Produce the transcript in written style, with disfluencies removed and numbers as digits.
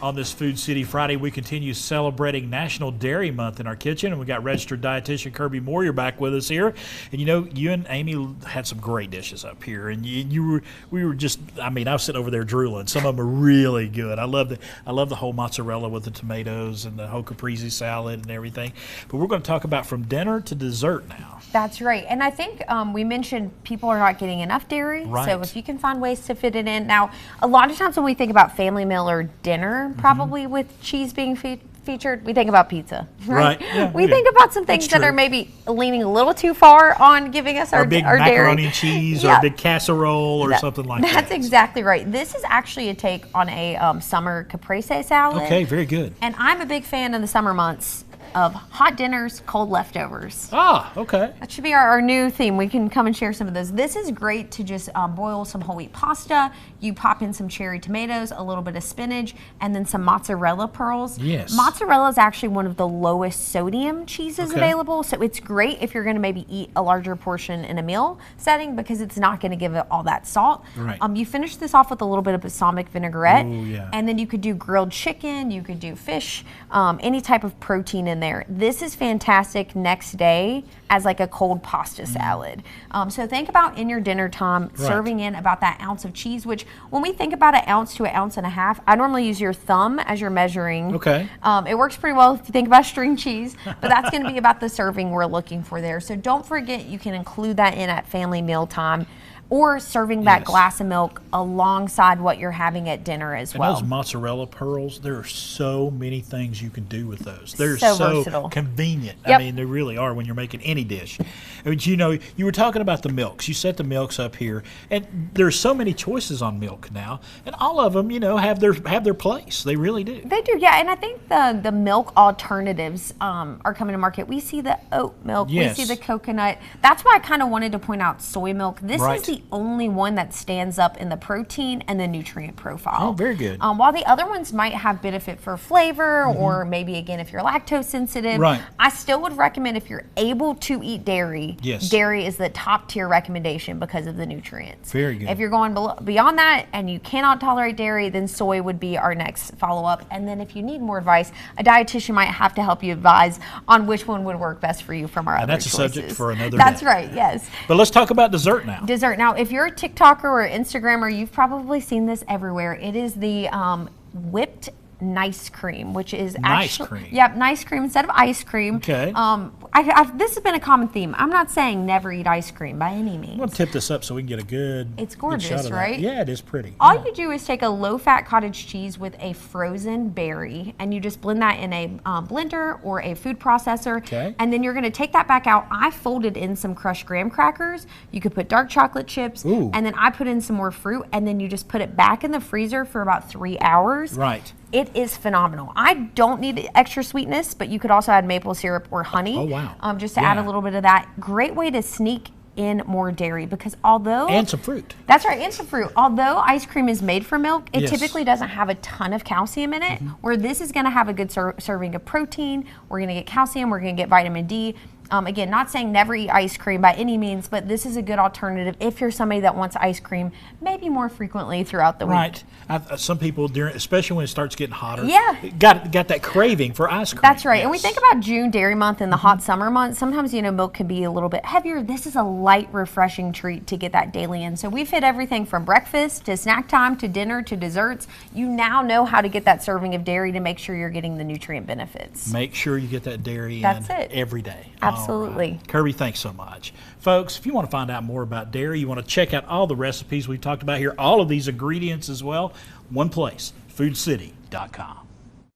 On this Food City Friday, we continue celebrating National Dairy Month in our kitchen, and we got registered dietitian Kirby Moore back with us here. And you know, you and Amy had some great dishes up here, and we were just, I mean, I was sitting over there drooling. Some of them are really good. I love the whole mozzarella with the tomatoes and the whole caprese salad and everything. But we're going to talk about from dinner to dessert now. That's right. And I think we mentioned people are not getting enough dairy. Right. So if you can find ways to fit it in. Now, a lot of times when we think about family meal or dinner, probably with cheese being featured, we think about pizza. Right. Yeah, we think about some things that are maybe leaning a little too far on giving us our big dairy. Macaroni and cheese or a big casserole or something like that. That's exactly right. This is actually a take on a summer caprese salad. Okay, very good. And I'm a big fan in the summer months of hot dinners, cold leftovers. Ah, okay. That should be our new theme. We can come and share some of those. This is great to just boil some whole wheat pasta. You pop in some cherry tomatoes, a little bit of spinach, and then some mozzarella pearls. Yes. Mozzarella is actually one of the lowest sodium cheeses available, so it's great if you're going to maybe eat a larger portion in a meal setting because it's not going to give it all that salt. Right. You finish this off with a little bit of balsamic vinaigrette, Ooh, yeah. and then you could do grilled chicken, you could do fish, any type of protein in there. This is fantastic next day as like a cold pasta salad. So think about in your dinner time, serving in about that ounce of cheese, which when we think about an ounce to an ounce and a half, I normally use your thumb as your measuring. Okay. It works pretty well if you think about string cheese, but that's going to be about the serving we're looking for there. So don't forget you can include that in at family meal time, or serving that glass of milk alongside what you're having at dinner as well. And those mozzarella pearls, there are so many things you can do with those. They're So so versatile. convenient. Yep. I mean, they really are when you're making any dish. But you know, you were talking about the milks. You set the milks up here, and there's so many choices on milk now, and all of them, you know, have their place. They really do. They do, yeah. And I think the milk alternatives are coming to market. We see the oat milk. Yes. We see the coconut. That's why I kind of wanted to point out soy milk. This is the only one that stands up in the protein and the nutrient profile. Oh, very good. While the other ones might have benefit for flavor, or maybe again if you're lactose sensitive, I still would recommend if you're able to eat dairy. Yes. Dairy is the top tier recommendation because of the nutrients. Very good. If you're going beyond that and you cannot tolerate dairy, then soy would be our next follow-up. And then if you need more advice, a dietitian might have to help you advise on which one would work best for you from our other that's choices. a subject for another day. That's right, yes. But let's talk about dessert now. Dessert. Now, if you're a TikToker or Instagrammer, you've probably seen this everywhere. It is the whipped nice cream, which is nice actually cream. Yep, nice cream instead of ice cream. Okay. This has been a common theme. I'm not saying never eat ice cream by any means. I'm going to tip this up so we can get a good. It's good gorgeous, shot of right? That. Yeah, it is pretty. All you do is take a low-fat cottage cheese with a frozen berry, and you just blend that in a blender or a food processor. Okay. And then you're going to take that back out. I folded in some crushed graham crackers. You could put dark chocolate chips. Ooh. And then I put in some more fruit, and then you just put it back in the freezer for about 3 hours. Right. It is phenomenal. I don't need extra sweetness, but you could also add maple syrup or honey. Oh, wow. Just to add a little bit of that. Great way to sneak in more dairy because although... And some fruit. That's right, and some fruit. Although ice cream is made from milk, it Yes. typically doesn't have a ton of calcium in it, where this is going to have a good serving of protein. We're going to get calcium. We're going to get vitamin D. Again, not saying never eat ice cream by any means, but this is a good alternative if you're somebody that wants ice cream maybe more frequently throughout the week. Right. Some people, especially when it starts getting hotter, got that craving for ice cream. That's right. Yes. And we think about June Dairy Month and the hot summer months. Sometimes, you know, milk can be a little bit heavier. This is a light, refreshing treat to get that daily in. So we've hit everything from breakfast to snack time to dinner to desserts. You now know how to get that serving of dairy to make sure you're getting the nutrient benefits. Make sure you get that dairy That's in it. every day. Absolutely. Right. Kirby, thanks so much. Folks, if you want to find out more about dairy, you want to check out all the recipes we've talked about here, all of these ingredients as well, one place, foodcity.com.